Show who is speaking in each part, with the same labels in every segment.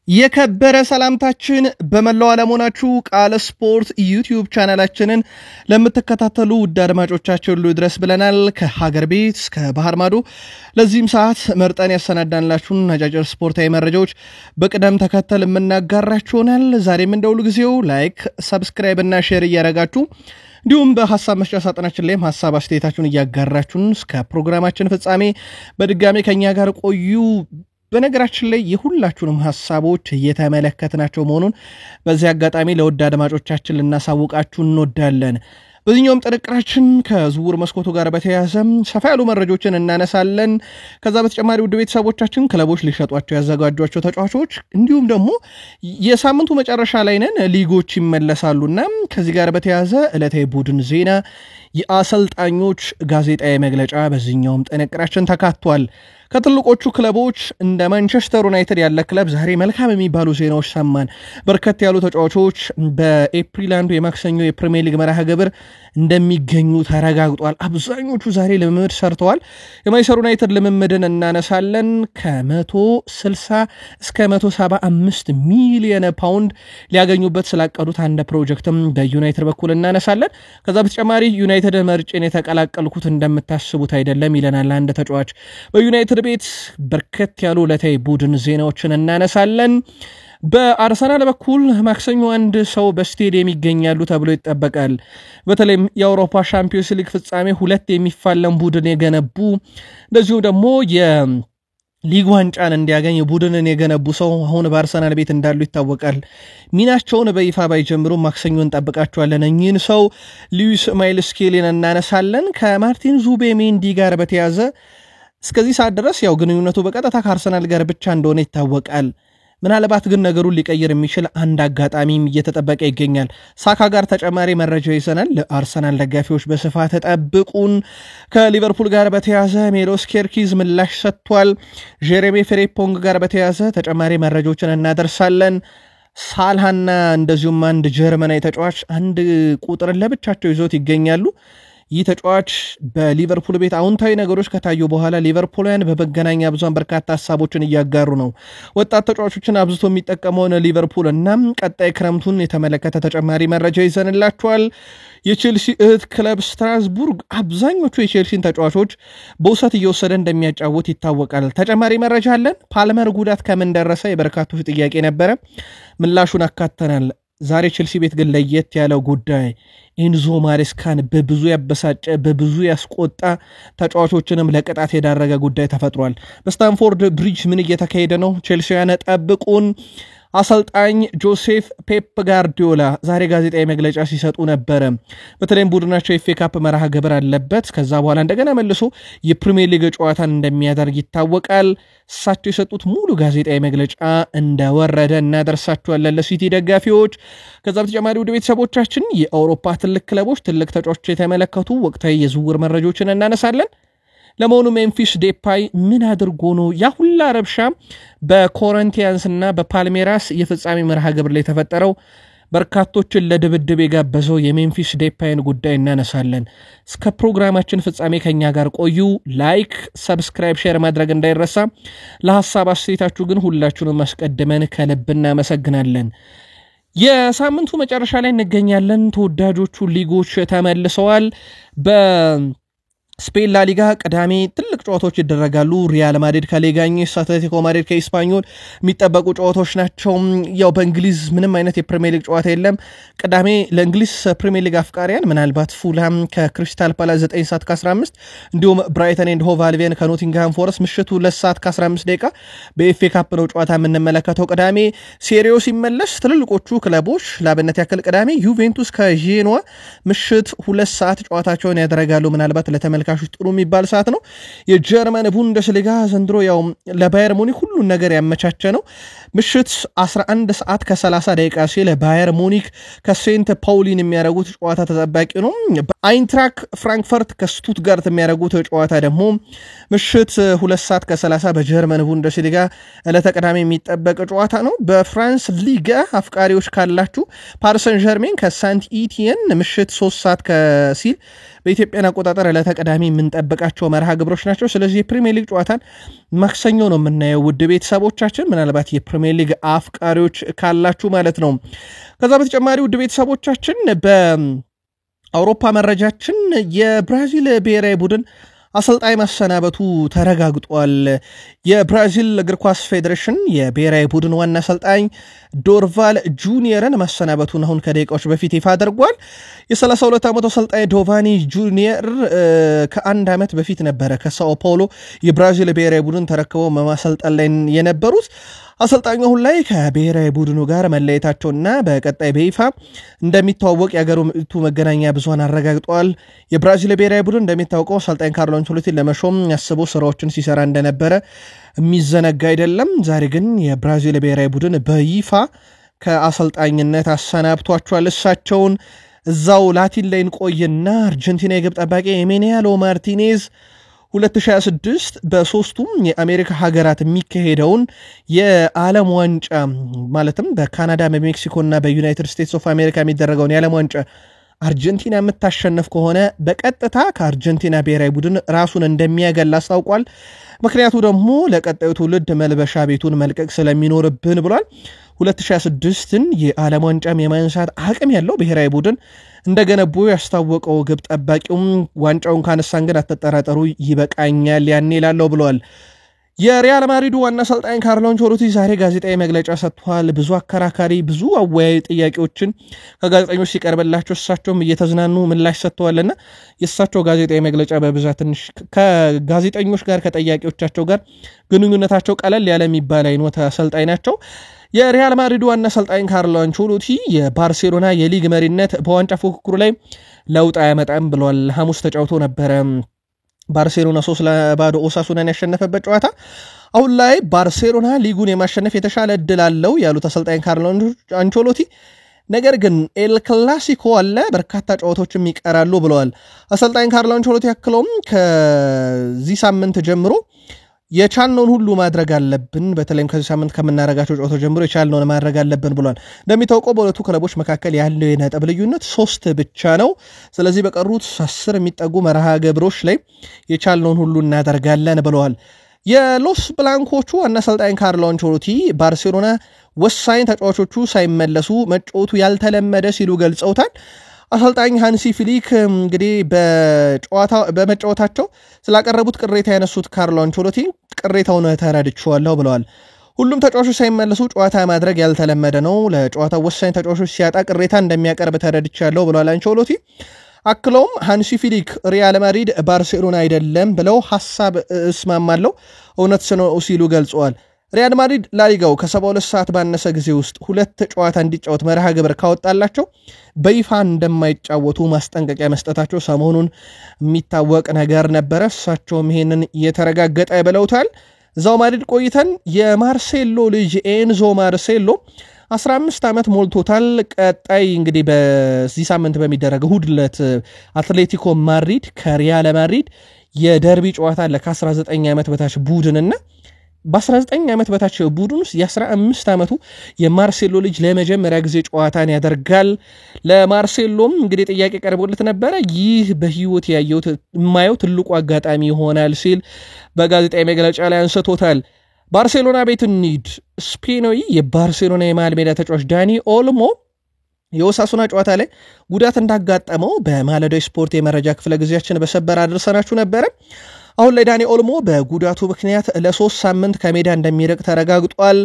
Speaker 1: የከበረ ሰላምታችን በመላው ዓለም ሆናችሁ ቃል ስፖርት ዩቲዩብ ቻናላችንን ለምትከታተሉ ውድ አድማጮቻችን ሁሉ ድረስ ብለናል። ከሀገር ቤት እስከ ባህር ማዶ ለዚህም ሰዓት መርጠን ያሰናዳንላችሁን አጫጭር ስፖርታዊ መረጃዎች በቅደም ተከተል የምናጋራችሁናል። ዛሬም እንደሁሉ ጊዜው ላይክ፣ ሰብስክራይብ እና ሼር እያደረጋችሁ እንዲሁም በሐሳብ መስጫ ሳጥናችን ላይም ሐሳብ አስተያየታችሁን እያጋራችሁን እስከ ፕሮግራማችን ፍጻሜ በድጋሚ ከኛ ጋር ቆዩ። በነገራችን ላይ የሁላችሁንም ሐሳቦች እየተመለከትናቸው መሆኑን በዚህ አጋጣሚ ለውድ አድማጮቻችን ልናሳውቃችሁ እንወዳለን። በዚህኛውም ጥንቅራችን ከዝውውር መስኮቱ ጋር በተያያዘ ሰፋ ያሉ መረጃዎችን እናነሳለን። ከዛ በተጨማሪ ውድ ቤተሰቦቻችን ክለቦች ሊሸጧቸው ያዘጋጇቸው ተጫዋቾች እንዲሁም ደግሞ የሳምንቱ መጨረሻ ላይ ነን ሊጎች ይመለሳሉና ከዚህ ጋር በተያያዘ ዕለታዊ ቡድን ዜና፣ የአሰልጣኞች ጋዜጣዊ መግለጫ በዚህኛውም ጥንቅራችን ተካቷል። ከትልቆቹ ክለቦች እንደ ማንቸስተር ዩናይትድ ያለ ክለብ ዛሬ መልካም የሚባሉ ዜናዎች ሰማን። በርከት ያሉ ተጫዋቾች በኤፕሪል አንዱ የማክሰኞ የፕሪሚየር ሊግ መርሃ ግብር እንደሚገኙ ተረጋግጧል። አብዛኞቹ ዛሬ ልምምድ ሰርተዋል። የማንቸስተር ዩናይትድ ልምምድን እናነሳለን። ከ160 እስከ 175 ሚሊዮን ፓውንድ ሊያገኙበት ስላቀዱት አንድ ፕሮጀክትም በዩናይትድ በኩል እናነሳለን። ከዛ በተጨማሪ ዩናይትድ መርጬን የተቀላቀልኩት እንደምታስቡት አይደለም ይለናል አንድ ተጫዋች። በዩናይትድ ቤት በርከት ያሉ ዕለታዊ ቡድን ዜናዎችን እናነሳለን። በአርሰናል በኩል ማክሰኞ አንድ ሰው በስቴዲየም ይገኛሉ ተብሎ ይጠበቃል። በተለይም የአውሮፓ ሻምፒዮንስ ሊግ ፍጻሜ ሁለት የሚፋለም ቡድን የገነቡ እንደዚሁ ደግሞ የሊግ ዋንጫን እንዲያገኝ ቡድንን የገነቡ ሰው አሁን በአርሰናል ቤት እንዳሉ ይታወቃል። ሚናቸውን በይፋ ባይጀምሩ ማክሰኞ እንጠብቃቸዋለን። እኚህን ሰው ሉዊስ ማይል ስኬሊን እናነሳለን። ከማርቲን ዙቤሜንዲ ጋር በተያዘ እስከዚህ ሰዓት ድረስ ያው ግንኙነቱ በቀጥታ ከአርሰናል ጋር ብቻ እንደሆነ ይታወቃል። ምናልባት ግን ነገሩን ሊቀይር የሚችል አንድ አጋጣሚም እየተጠበቀ ይገኛል። ሳካ ጋር ተጨማሪ መረጃ ይዘናል። ለአርሰናል ደጋፊዎች በስፋት ተጠብቁን። ከሊቨርፑል ጋር በተያዘ ሜሎስ ኬርኪዝ ምላሽ ሰጥቷል። ጄሬሚ ፍሬምፖንግ ጋር በተያዘ ተጨማሪ መረጃዎችን እናደርሳለን። ሳልሃና እንደዚሁም አንድ ጀርመናዊ ተጫዋች አንድ ቁጥርን ለብቻቸው ይዞት ይገኛሉ። ይህ ተጫዋች በሊቨርፑል ቤት አውንታዊ ነገሮች ከታዩ በኋላ ሊቨርፑልያን በመገናኛ ብዙሃን በርካታ ሐሳቦችን እያጋሩ ነው። ወጣት ተጫዋቾችን አብዝቶ የሚጠቀመውን ሊቨርፑል እና ቀጣይ ክረምቱን የተመለከተ ተጨማሪ መረጃ ይዘንላቸዋል። የቼልሲ እህት ክለብ ስትራስቡርግ አብዛኞቹ የቼልሲን ተጫዋቾች በውሰት እየወሰደ እንደሚያጫውት ይታወቃል። ተጨማሪ መረጃ አለን። ፓልመር ጉዳት ከምን ደረሰ የበርካቶች ጥያቄ ነበረ። ምላሹን አካተናል። ዛሬ ቼልሲ ቤት ግን ለየት ያለው ጉዳይ ኢንዞ ማሬስካን በብዙ ያበሳጨ በብዙ ያስቆጣ ተጫዋቾችንም ለቅጣት የዳረገ ጉዳይ ተፈጥሯል። በስታንፎርድ ብሪጅ ምን እየተካሄደ ነው? ቼልሲያን ጠብቁን። አሰልጣኝ ጆሴፍ ፔፕ ጋርዲዮላ ዛሬ ጋዜጣዊ መግለጫ ሲሰጡ ነበረ። በተለይም ቡድናቸው የኤፍኤ ካፕ መርሃ ግብር አለበት። ከዛ በኋላ እንደገና መልሶ የፕሪሚየር ሊግ ጨዋታን እንደሚያደርግ ይታወቃል። እሳቸው የሰጡት ሙሉ ጋዜጣዊ መግለጫ እንደወረደ እናደርሳችኋለን ለሲቲ ደጋፊዎች። ከዛ በተጨማሪ ወደ ቤተሰቦቻችን የአውሮፓ ትልቅ ክለቦች ትልቅ ተጫዋቾች የተመለከቱ ወቅታዊ የዝውውር መረጃዎችን እናነሳለን። ለመሆኑ ሜምፊስ ዴፓይ ምን አድርጎ ነው ያ ሁላ ረብሻ በኮረንቲያንስ እና በፓልሜራስ የፍጻሜ መርሃ ግብር ላይ ተፈጠረው? በርካቶችን ለድብድብ የጋበዘው የሜምፊስ ዴፓይን ጉዳይ እናነሳለን። እስከ ፕሮግራማችን ፍጻሜ ከኛ ጋር ቆዩ። ላይክ፣ ሰብስክራይብ፣ ሼር ማድረግ እንዳይረሳ። ለሐሳብ አስተያየታችሁ ግን ሁላችሁንም አስቀድመን ከልብ እናመሰግናለን። የሳምንቱ መጨረሻ ላይ እንገኛለን። ተወዳጆቹ ሊጎች ተመልሰዋል። ስፔን ላሊጋ ቅዳሜ ትልቅ ጨዋታዎች ይደረጋሉ። ሪያል ማድሪድ ከሌጋኝስ፣ አትሌቲኮ ማድሪድ ከኢስፓኞል የሚጠበቁ ጨዋታዎች ናቸው። ያው በእንግሊዝ ምንም አይነት የፕሪሚየር ሊግ ጨዋታ የለም። ቅዳሜ ለእንግሊዝ ፕሪሚየር ሊግ አፍቃሪያን ምናልባት ፉልሃም ከክሪስታል ፓላስ 9 ሰዓት ከ15 እንዲሁም ብራይተን ኤንድ ሆቭ አልቢዮን ከኖቲንግሃም ፎረስት ምሽቱ 2 ሰዓት ከ15 ደቂቃ በኤፍኤ ካፕ ነው ጨዋታ የምንመለከተው። ቅዳሜ ሴሪዮ ሲመለስ ትልልቆቹ ክለቦች ላብነት ያክል ቅዳሜ ዩቬንቱስ ከጄኖዋ ምሽት 2 ሰዓት ጨዋታቸውን ያደርጋሉ። ምናልባት ለተመልካቾች ጥሩ የሚባል ሰዓት ነው። የጀርመን ቡንደስሊጋ ዘንድሮ ያው ለባየር ሙኒክ ሁሉን ነገር ያመቻቸ ነው። ምሽት 11 ሰዓት ከ30 ደቂቃ ሲል ባየር ሙኒክ ከሴንት ፓውሊን የሚያደርጉት ጨዋታ ተጠባቂ ነው። አይንትራክ ፍራንክፈርት ከስቱትጋርት የሚያደርጉት ጨዋታ ደግሞ ምሽት 2 ሰዓት ከ30 በጀርመን ቡንደስሊጋ ዕለተ ቅዳሜ የሚጠበቅ ጨዋታ ነው። በፍራንስ ሊጋ አፍቃሪዎች ካላችሁ ፓሪስ ሰን ዠርሜን ከሳንት ኢቲየን ምሽት 3 ሰዓት ሲል በኢትዮጵያ አቆጣጠር ለተቀዳሚ የምንጠብቃቸው መርሃ ግብሮች ናቸው። ስለዚህ የፕሪሚየር ሊግ ጨዋታን ማክሰኞ ነው የምናየው ውድ ቤተሰቦቻችን፣ ምናልባት የፕሪሚየር ሊግ አፍቃሪዎች ካላችሁ ማለት ነው። ከዛ በተጨማሪ ውድ ቤተሰቦቻችን በአውሮፓ መረጃችን የብራዚል ብሔራዊ ቡድን አሰልጣኝ ማሰናበቱ ተረጋግጧል። የብራዚል እግር ኳስ ፌዴሬሽን የብሔራዊ ቡድን ዋና አሰልጣኝ ዶርቫል ጁኒየርን ማሰናበቱን አሁን ከደቂቃዎች በፊት ይፋ አድርጓል። የ32 ዓመቱ አሰልጣኝ ዶቫኒ ጁኒየር ከአንድ ዓመት በፊት ነበረ ከሳኦ ፓውሎ የብራዚል ብሔራዊ ቡድን ተረክበው በማሰልጠን ላይ የነበሩት። አሰልጣኙ አሁን ላይ ከብሔራዊ ቡድኑ ጋር መለየታቸውና በቀጣይ በይፋ እንደሚተዋወቅ የአገሪቱ መገናኛ ብዙሃን አረጋግጠዋል። የብራዚል ብሔራዊ ቡድን እንደሚታወቀው አሰልጣኝ ካርሎ አንቸሎቲን ለመሾም ያስበው ስራዎችን ሲሰራ እንደነበረ የሚዘነጋ አይደለም። ዛሬ ግን የብራዚል ብሔራዊ ቡድን በይፋ ከአሰልጣኝነት አሰናብቷቸዋል። እሳቸውን እዛው ላቲን ላይ እንቆይና አርጀንቲና የግብ ጠባቂ ኤሚሊያኖ ማርቲኔዝ 2026 በሶስቱም የአሜሪካ ሀገራት የሚካሄደውን የዓለም ዋንጫ ማለትም በካናዳ፣ በሜክሲኮ እና በዩናይትድ ስቴትስ ኦፍ አሜሪካ የሚደረገውን የዓለም ዋንጫ አርጀንቲና የምታሸንፍ ከሆነ በቀጥታ ከአርጀንቲና ብሔራዊ ቡድን ራሱን እንደሚያገል አስታውቋል። ምክንያቱ ደግሞ ለቀጣዩ ትውልድ መልበሻ ቤቱን መልቀቅ ስለሚኖርብን ብሏል። 2026ን የዓለም ዋንጫም የማንሳት አቅም ያለው ብሔራዊ ቡድን እንደገነቡ ያስታወቀው ግብ ጠባቂውም ዋንጫውን ካነሳን ግን አትጠራጠሩ ይበቃኛል ያኔ ላለው ብለዋል። የሪያል ማድሪዱ ዋና አሰልጣኝ ካርሎ አንቸሎቲ ዛሬ ጋዜጣዊ መግለጫ ሰጥቷል። ብዙ አከራካሪ ብዙ አወያይ ጥያቄዎችን ከጋዜጠኞች ሲቀርብላቸው እሳቸውም እየተዝናኑ ምላሽ ሰጥተዋልና የእሳቸው ጋዜጣዊ መግለጫ በብዛት ትንሽ ከጋዜጠኞች ጋር ከጠያቂዎቻቸው ጋር ግንኙነታቸው ቀለል ያለ የሚባል አይነት አሰልጣኝ ናቸው። የሪያል ማድሪዱ ዋና አሰልጣኝ ካርሎ አንቸሎቲ የባርሴሎና የሊግ መሪነት በዋንጫ ፉክክሩ ላይ ለውጥ አያመጣም ብሏል። ሐሙስ ተጫውቶ ነበረ ባርሴሎና 3-0 ኦሳሱናን ያሸነፈበት ጨዋታ። አሁን ላይ ባርሴሎና ሊጉን የማሸነፍ የተሻለ እድል አለው ያሉት አሰልጣኝ ካርሎ አንቸሎቲ፣ ነገር ግን ኤል ክላሲኮ አለ፣ በርካታ ጨዋታዎችም ይቀራሉ ብለዋል። አሰልጣኝ ካርሎ አንቸሎቲ ያክለውም ከዚህ ሳምንት ጀምሮ የቻልነውን ሁሉ ማድረግ አለብን፣ በተለይም ከዚህ ሳምንት ከምናረጋቸው ጨዋታዎች ጀምሮ የቻልነውን ማድረግ አለብን ብሏል። እንደሚታወቀው በሁለቱ ክለቦች መካከል ያለው የነጥብ ልዩነት 3 ብቻ ነው። ስለዚህ በቀሩት 10 የሚጠጉ መርሃ ግብሮች ላይ የቻልነውን ሁሉ እናደርጋለን ብለዋል። የሎስ ብላንኮቹ ዋና አሰልጣኝ ካርሎ አንቸሎቲ ባርሴሎና ወሳኝ ተጫዋቾቹ ሳይመለሱ መጫወቱ ያልተለመደ ሲሉ ገልጸውታል። አሰልጣኝ ሃንሲ ፍሊክ እንግዲህ በመጫወታቸው ስላቀረቡት ቅሬታ ያነሱት ካርሎ አንቸሎቲ ቅሬታውን ተረድቼዋለሁ ብለዋል። ሁሉም ተጫዋቾች ሳይመለሱ ጨዋታ ማድረግ ያልተለመደ ነው። ለጨዋታው ወሳኝ ተጫዋቾች ሲያጣ ቅሬታ እንደሚያቀርብ ተረድቻለሁ ብለዋል አንቸሎቲ። አክለውም ሃንሲ ፍሊክ ሪያል ማድሪድ ባርሴሎና አይደለም ብለው ሐሳብ እስማማለሁ እውነት ነው ሲሉ ገልጸዋል። ሪያል ማድሪድ ላሊጋው ከ72 ሰዓት ባነሰ ጊዜ ውስጥ 2 ጨዋታ እንዲጫወት መርሃ ግብር ካወጣላቸው በይፋ እንደማይጫወቱ ማስጠንቀቂያ መስጠታቸው ሰሞኑን የሚታወቅ ነገር ነበረ። እሳቸውም ይሄንን የተረጋገጠ ብለውታል። እዛው ማድሪድ ቆይተን የማርሴሎ ልጅ ኤንዞ ማርሴሎ 15 ዓመት ሞልቶታል። ቀጣይ እንግዲህ በዚህ ሳምንት በሚደረግ እሁድ ዕለት አትሌቲኮ ማድሪድ ከሪያል ማድሪድ የደርቢ ጨዋታ ከ19 ዓመት በታች ቡድንና በ19 ዓመት በታች ቡድን ውስጥ የ15 ዓመቱ የማርሴሎ ልጅ ለመጀመሪያ ጊዜ ጨዋታን ያደርጋል። ለማርሴሎም እንግዲህ ጥያቄ ቀርቦለት ነበረ። ይህ በህይወት የማየው ትልቁ አጋጣሚ ይሆናል ሲል በጋዜጣዊ መግለጫ ላይ አንስቶታል። ባርሴሎና ቤት እንሂድ። ስፔናዊ የባርሴሎና የመሃል ሜዳ ተጫዋች ዳኒ ኦልሞ የኦሳሱና ጨዋታ ላይ ጉዳት እንዳጋጠመው በማለዳው ስፖርት የመረጃ ክፍለ ጊዜያችን በሰበር አድርሰናችሁ ነበረ። አሁን ላይ ዳኒ ኦልሞ በጉዳቱ ምክንያት ለ3 ሳምንት ከሜዳ እንደሚርቅ ተረጋግጧል።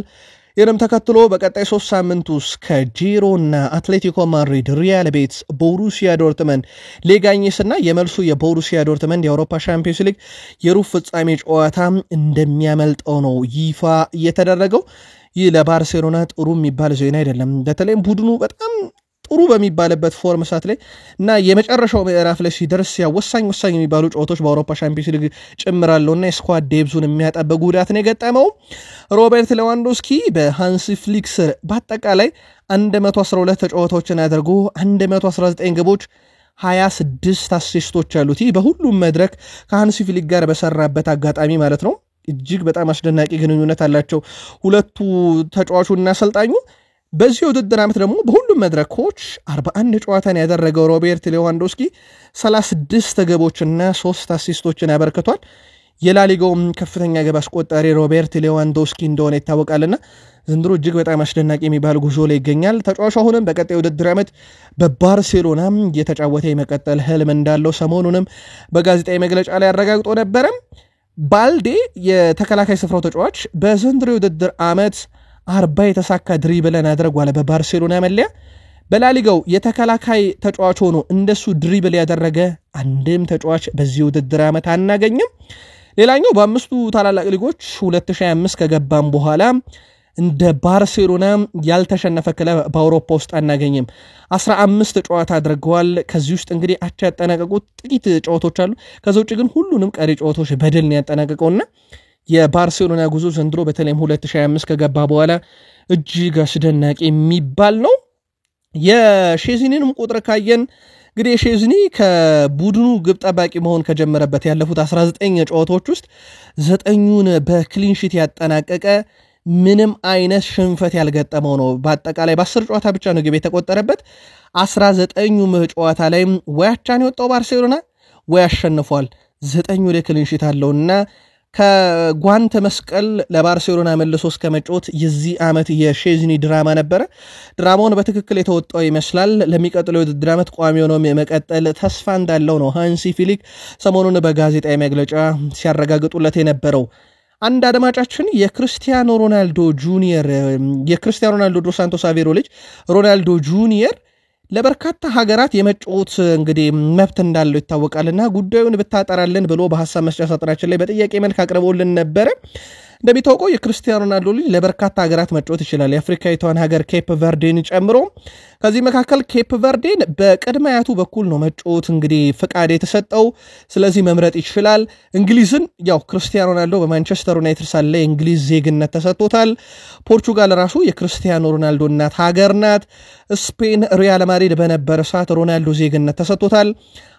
Speaker 1: ይህንም ተከትሎ በቀጣይ 3 ሳምንት ውስጥ ከጂሮና አትሌቲኮ ማድሪድ፣ ሪያል ቤትስ፣ ቦሩሲያ ዶርትመንድ፣ ሌጋኝስ እና የመልሱ የቦሩሲያ ዶርትመንድ የአውሮፓ ሻምፒዮንስ ሊግ የሩብ ፍጻሜ ጨዋታ እንደሚያመልጠው ነው ይፋ የተደረገው። ይህ ለባርሴሎና ጥሩ የሚባል ዜና አይደለም። በተለይም ቡድኑ በጣም ጥሩ በሚባልበት ፎርም ሰዓት ላይ እና የመጨረሻው ምዕራፍ ላይ ሲደርስ ወሳኝ የሚባሉ ጨዋታዎች በአውሮፓ ሻምፒዮንስ ሊግ ጭምራለውና የስኳድ ዴብዙን የሚያጠበ ጉዳት ነው የገጠመው። ሮበርት ሌዋንዶስኪ በሃንሲ ፍሊክ ስር በአጠቃላይ 112 ጨዋታዎችን አድርጎ 119 ግቦች 26 አሲስቶች አሉት። በሁሉም መድረክ ከሃንሲ ፍሊክ ጋር በሰራበት አጋጣሚ ማለት ነው። እጅግ በጣም አስደናቂ ግንኙነት አላቸው ሁለቱ ተጫዋቹና አሰልጣኙ። በዚህ ውድድር ዓመት ደግሞ በሁሉም መድረኮች 41 ጨዋታን ያደረገው ሮቤርት ሌዋንዶስኪ 36 ግቦችና 3 አሲስቶችን አበርክቷል። የላሊጋውም ከፍተኛ ግብ አስቆጣሪ ሮቤርት ሌዋንዶስኪ እንደሆነ ይታወቃልና ዘንድሮ እጅግ በጣም አስደናቂ የሚባል ጉዞ ላይ ይገኛል። ተጫዋቹ አሁንም በቀጣይ ውድድር ዓመት በባርሴሎና እየተጫወተ የመቀጠል ህልም እንዳለው ሰሞኑንም በጋዜጣዊ መግለጫ ላይ አረጋግጦ ነበረ። ባልዴ የተከላካይ ስፍራው ተጫዋች በዘንድሮ ውድድር ዓመት 40 የተሳካ ድሪብልን አድርጓል በባርሴሎና መለያ። በላሊጋው የተከላካይ ተጫዋች ሆኖ እንደሱ ድሪብል ያደረገ አንድም ተጫዋች በዚህ ውድድር ዓመት አናገኝም። ሌላኛው በአምስቱ ታላላቅ ሊጎች 2025 ከገባም በኋላ እንደ ባርሴሎና ያልተሸነፈ ክለብ በአውሮፓ ውስጥ አናገኝም። 15 ጨዋታ አድርገዋል። ከዚህ ውስጥ እንግዲህ አቻ ያጠናቀቁት ጥቂት ጨዋታዎች አሉ። ከዛ ውጭ ግን ሁሉንም ቀሪ ጨዋታዎች በድል ነው ያጠናቀቀውና የባርሴሎና ጉዞ ዘንድሮ በተለይም 2025 ከገባ በኋላ እጅግ አስደናቂ የሚባል ነው። የሼዝኒንም ቁጥር ካየን እንግዲህ ሼዝኒ ከቡድኑ ግብ ጠባቂ መሆን ከጀመረበት ያለፉት 19 ጨዋታዎች ውስጥ 9ኙን በክሊንሺት ያጠናቀቀ ምንም አይነት ሽንፈት ያልገጠመው ነው። በአጠቃላይ በ10 ጨዋታ ብቻ ነው ግብ የተቆጠረበት። 19ኙም ጨዋታ ላይ ወይ አቻን የወጣው ባርሴሎና ወይ አሸንፏል። 9ኙ ላይ ክሊንሺት አለውና ከጓንተ መስቀል ለባርሴሎና መልሶ እስከመጫወት የዚህ ዓመት የሼዝኒ ድራማ ነበረ። ድራማውን በትክክል የተወጣው ይመስላል። ለሚቀጥለው የውድድር ዓመት ቋሚ ሆኖ የመቀጠል ተስፋ እንዳለው ነው ሃንሲ ፊሊክ ሰሞኑን በጋዜጣዊ መግለጫ ሲያረጋግጡለት የነበረው። አንድ አድማጫችን የክርስቲያኖ ሮናልዶ ዶ ሳንቶስ አቬሮ ልጅ ሮናልዶ ጁኒየር ለበርካታ ሀገራት የመጫወት እንግዲህ መብት እንዳለው ይታወቃልና ጉዳዩን ብታጠራልን ብሎ በሐሳብ መስጫ ሳጥናችን ላይ በጥያቄ መልክ አቅርበውልን ነበረ። እንደሚታወቀው የክርስቲያኖ ሮናልዶ ልጅ ለበርካታ ሀገራት መጫወት ይችላል፣ የአፍሪካዊቷን ሀገር ኬፕ ቨርዴን ጨምሮ። ከዚህ መካከል ኬፕ ቨርዴን በቅድመ አያቱ በኩል ነው መጫወት እንግዲህ ፍቃድ የተሰጠው፣ ስለዚህ መምረጥ ይችላል። እንግሊዝን ያው ክርስቲያኖ ሮናልዶ በማንቸስተር ዩናይትድ ሳለ የእንግሊዝ ዜግነት ተሰጥቶታል። ፖርቹጋል ራሱ የክርስቲያኖ ሮናልዶ እናት ሀገር ናት። ስፔን ሪያል ማድሪድ በነበረ ሰዓት ሮናልዶ ዜግነት ተሰጥቶታል።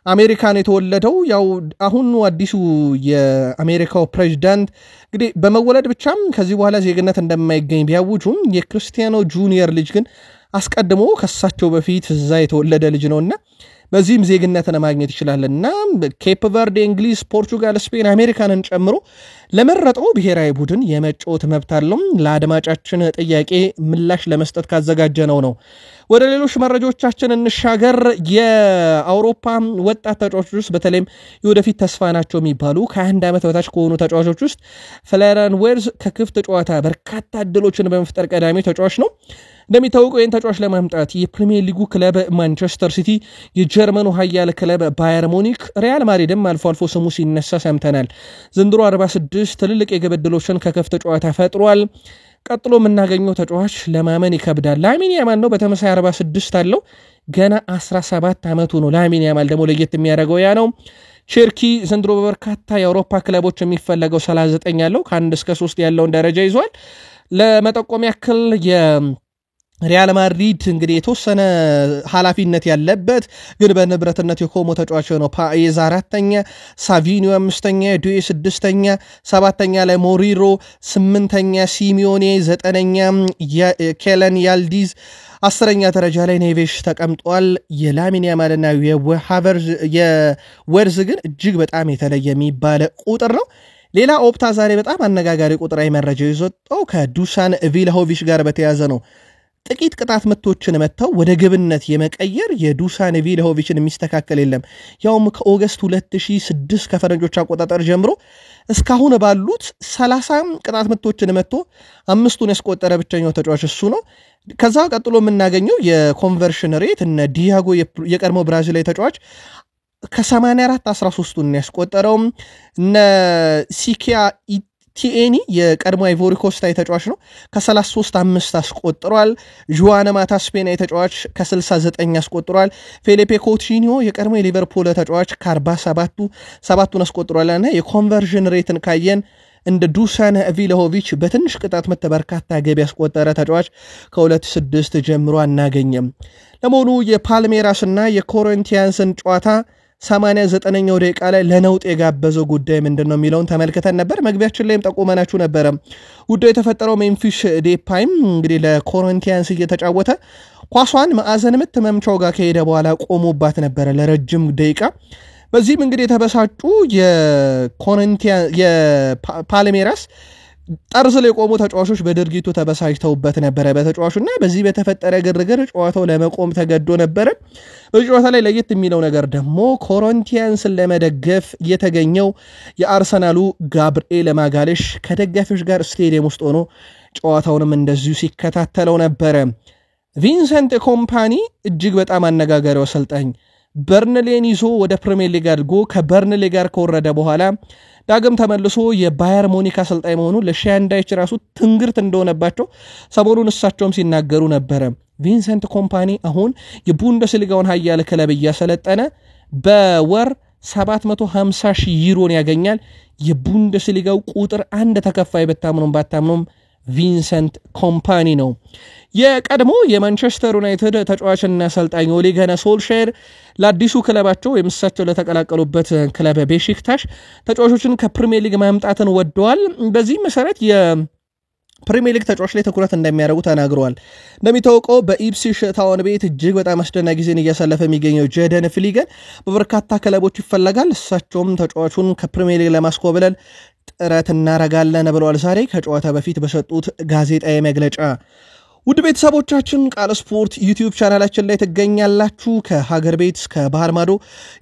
Speaker 1: አሜሪካን የተወለደው ያው አሁን አዲሱ የአሜሪካው ፕሬዝዳንት እንግዲህ በመወለድ ብቻም ከዚህ በኋላ ዜግነት እንደማይገኝ ቢያውጁም የክርስቲያኖ ጁኒየር ልጅ ግን አስቀድሞ ከሳቸው በፊት እዛ የተወለደ ልጅ ነውና በዚህም ዜግነትን ማግኘት ይችላልና ኬፕ ቨርዴ፣ እንግሊዝ፣ ፖርቹጋል፣ ስፔን፣ አሜሪካንን ጨምሮ ለመረጠው ብሔራዊ ቡድን የመጫወት መብት አለው። ለአድማጫችን ጥያቄ ምላሽ ለመስጠት ካዘጋጀነው ነው። ወደ ሌሎች መረጃዎቻችን እንሻገር። የአውሮፓ ወጣት ተጫዋቾች ውስጥ በተለይም የወደፊት ተስፋ ናቸው የሚባሉ ከ21 ዓመት በታች ከሆኑ ተጫዋቾች ውስጥ ፍሎሪያን ዌርዝ ከክፍት ጨዋታ በርካታ እድሎችን በመፍጠር ቀዳሚ ተጫዋች ነው። እንደሚታወቀው ይህን ተጫዋች ለማምጣት የፕሪሚየር ሊጉ ክለብ ማንቸስተር ሲቲ፣ የጀርመኑ ኃያል ክለብ ባየር ሙኒክ፣ ሪያል ማድሪድም አልፎ አልፎ ስሙ ሲነሳ ሰምተናል። ዘንድሮ 46 ትልልቅ የግብ ዕድሎችን ከክፍት ጨዋታ ፈጥሯል። ቀጥሎ የምናገኘው ተጫዋች ለማመን ይከብዳል። ላሚን ያማል ነው። በተመሳይ 46 አለው። ገና 17 ዓመቱ ነው። ላሚን ያማል ደግሞ ለየት የሚያደርገው ያ ነው። ቼርኪ ዘንድሮ በበርካታ የአውሮፓ ክለቦች የሚፈለገው 39 ያለው ከ1 እስከ 3 ያለውን ደረጃ ይዟል። ለመጠቆም ያክል ሪያል ማድሪድ እንግዲህ የተወሰነ ኃላፊነት ያለበት ግን በንብረትነት የኮሞ ተጫዋች ነው። ፓኤዝ 4ኛ፣ ሳቪኒዮ 5ኛ፣ ዱዌ 6ኛ፣ 7ኛ ላይ ሞሪሮ፣ 8ኛ ሲሚዮኔ፣ 9ኛ ኬለን ያልዲዝ፣ 10ኛ ደረጃ ላይ ኔቬሽ ተቀምጧል። የላሚን ያማልና የዌርዝ ግን እጅግ በጣም የተለየ የሚባለ ቁጥር ነው። ሌላ ኦፕታ ዛሬ በጣም አነጋጋሪ ቁጥራዊ መረጃ ይዞጣው ከዱሳን ቪላሆቪች ጋር በተያዘ ነው። ጥቂት ቅጣት ምቶችን መተው ወደ ግብነት የመቀየር የዱሳን ቪላሆቪችን የሚስተካከል የለም። ያውም ከኦገስት 2006 ከፈረንጆች አቆጣጠር ጀምሮ እስካሁን ባሉት 30 ቅጣት ምቶችን መቶ 5ቱን ያስቆጠረ ብቸኛው ተጫዋች እሱ ነው። ከዛ ቀጥሎ የምናገኘው የኮንቨርሽን ሬት እነ ዲያጎ የቀድሞ ብራዚላዊ ተጫዋች ከ84 13ቱን ያስቆጠረው እነ ሲኪያ ቲኤኒ የቀድሞ አይቮሪ ኮስት ተጫዋች ነው ከ33 5 አስቆጥሯል። ጁዋን ማታ ስፔናዊ ተጫዋች ከ69 አስቆጥሯል። ፌሊፔ ኮቲኒዮ የቀድሞ የሊቨርፑል ተጫዋች ከ47 7ቱን አስቆጥሯልና የኮንቨርዥን ሬትን ካየን እንደ ዱሳን ቪላሆቪች በትንሽ ቅጣት ምት በርካታ ገቢ ያስቆጠረ ተጫዋች ከ2006 ጀምሮ አናገኘም። ለመሆኑ የፓልሜራስና የኮሪንቲያንስን ጨዋታ 89ኛው ደቂቃ ላይ ለነውጥ የጋበዘው ጉዳይ ምንድነው የሚለውን ተመልክተን ነበር። መግቢያችን ላይም ጠቁመናችሁ ነበር። ጉዳዩ የተፈጠረው ሜምፊስ ዴፓይም እንግዲህ ለኮሪንቲያንስ እየተጫወተ ኳሷን ማዕዘን ምት መምቻው ጋር ከሄደ በኋላ ቆሞባት ነበር ለረጅም ደቂቃ። በዚህም እንግዲህ የተበሳጩ የፓልሜራስ ጠርዝ ላይ ቆሙ ተጫዋቾች በድርጊቱ ተበሳጭተውበት ነበር በተጫዋቹና በዚህ በተፈጠረ ግርግር ጨዋታው ለመቆም ተገዶ ነበር። በዚህ ጨዋታ ላይ ለየት የሚለው ነገር ደግሞ ኮሪንቲያንስን ለመደገፍ የተገኘው የአርሰናሉ ጋብርኤል ማጋሌሽ ከደጋፊዎች ጋር ስቴዲየም ውስጥ ሆኖ ጨዋታውንም እንደዚሁ ሲከታተለው ነበር። ቪንሰንት ኮምፓኒ እጅግ በጣም አነጋጋሪው አሰልጣኝ በርንሌን ይዞ ወደ ፕሪሚየር ሊግ አድጎ ከበርንሌ ጋር ከወረደ በኋላ ዳግም ተመልሶ የባየር ሙኒክ አሰልጣኝ መሆኑ ለሻንዳይች ራሱ ትንግርት እንደሆነባቸው ሰሞኑን እሳቸውም ሲናገሩ ነበር። ቪንሰንት ኮምፓኒ አሁን የቡንደስሊጋውን ኃያል ክለብ እያሰለጠነ በወር 750,000 ዩሮን ያገኛል። የቡንደስሊጋው ቁጥር አንድ ተከፋይ ባታምኑም ቪንሰንት ኮምፓኒ ነው። የቀድሞ የማንቸስተር ዩናይትድ ተጫዋችና አሰልጣኝ ኦሌ ጉናር ሶልሻየር ለአዲሱ ክለባቸው የምሳቸው ለተቀላቀሉበት ክለብ ቤሺክታሽ ተጫዋቾችን ከፕሪሚየር ሊግ ማምጣትን ወደዋል። በዚህ መሰረት የፕሪሚየር ሊግ ተጫዋች ላይ ትኩረት እንደሚያደርጉ ተናግረዋል። እንደሚታወቀው በኢፕስዊች ታውን ቤት እጅግ በጣም አስደናቂ ጊዜን እያሳለፈ የሚገኘው ጄደን ፍሊገን በበርካታ ክለቦች ይፈለጋል። እሳቸውም ተጫዋቹን ከፕሪሚየር ሊግ ለማስኮብለል ጥረት እናረጋለን ብለዋል ዛሬ ከጨዋታ በፊት በሰጡት ጋዜጣዊ መግለጫ። ውድ ቤተሰቦቻችን ቃል ስፖርት ዩቲዩብ ቻናላችን ላይ ትገኛላችሁ። ከሀገር ቤት እስከ ባህር ማዶ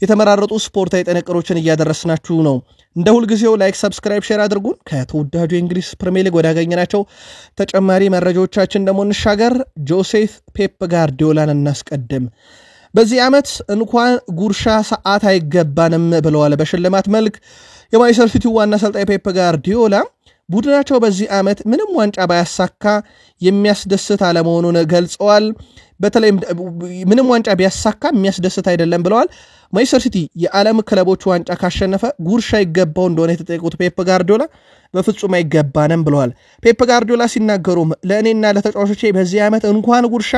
Speaker 1: የተመራረጡ ስፖርታዊ ጥንቅሮችን እያደረስናችሁ ነው። እንደ ሁልጊዜው ላይክ፣ ሰብስክራይብ፣ ሼር አድርጉን። ከተወዳጁ የእንግሊዝ ፕሪሚየር ሊግ ወዳገኘናቸው ተጨማሪ መረጃዎቻችን ደግሞ እንሻገር። ጆሴፍ ፔፕ ጋርዲዮላን እናስቀድም። በዚህ ዓመት እንኳን ጉርሻ ሰዓት አይገባንም ብለዋል በሽልማት መልክ የማንቸስተር ሲቲ ዋና አሰልጣኝ ፔፕ ጋርዲዮላ ቡድናቸው በዚህ ዓመት ምንም ዋንጫ ባያሳካ የሚያስደስት አለመሆኑን ገልጸዋል። በተለይ ምንም ዋንጫ ቢያሳካ የሚያስደስት አይደለም ብለዋል። ማንቸስተር ሲቲ የዓለም ክለቦች ዋንጫ ካሸነፈ ጉርሻ ይገባው እንደሆነ የተጠየቁት ፔፕ ጋርዲዮላ በፍጹም አይገባንም ብለዋል። ፔፕ ጋርዲዮላ ሲናገሩም ለእኔና ለተጫዋቾቼ በዚህ ዓመት እንኳን ጉርሻ